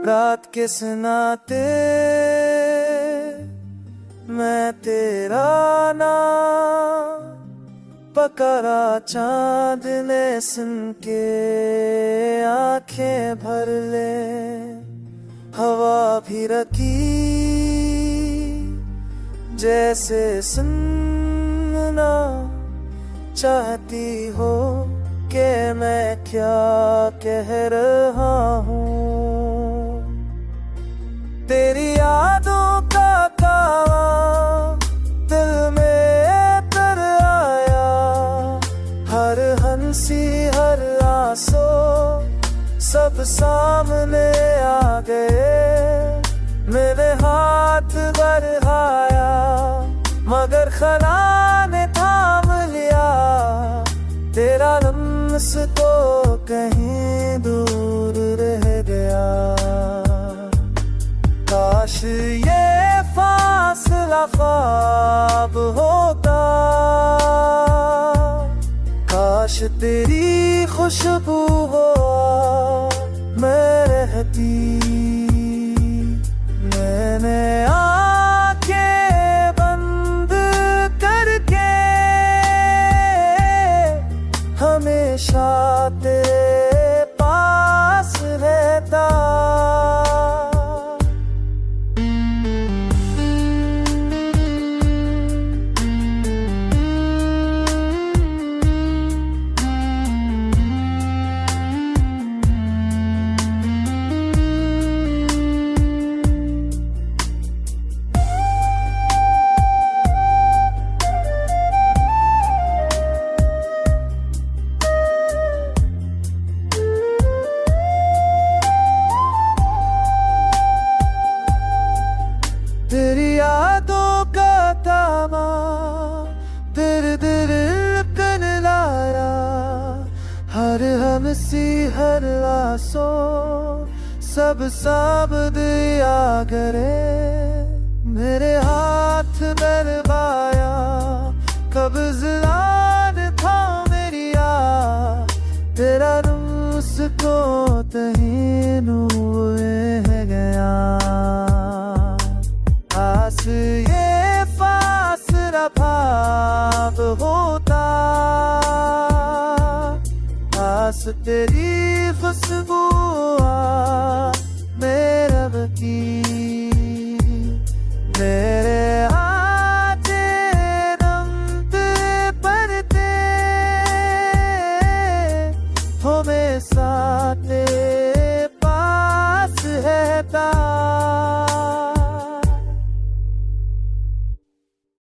रात के सुनाते मैं तेरा नाम पकड़ा, चांद ने सुन के आंखें भर ले। हवा भी रखी जैसे सुनना चाहती हो कि मैं क्या कह रहा हूँ। तेरी यादों का कावा दिल में तर आया, हर हंसी हर आंसू सब सामने आ गए। मेरे हाथ बढ़ाया मगर खला ने थाम लिया, तेरा लम्स तो कहीं दूर रह गया। काश ये फासला ख्वाब होता, काश तेरी खुशबू हो मैं रहती। मैंने आंखें बंद करके हमेशा तेरे पास रहता। तेरी यादों का तामा दिल दिल कर लाया, हर हमसी हर आंसू सब साबद आ करे। मेरे हाथ दरबाया कब्ज़ लान था मेरी तेरा रूस को तहीनु हुए।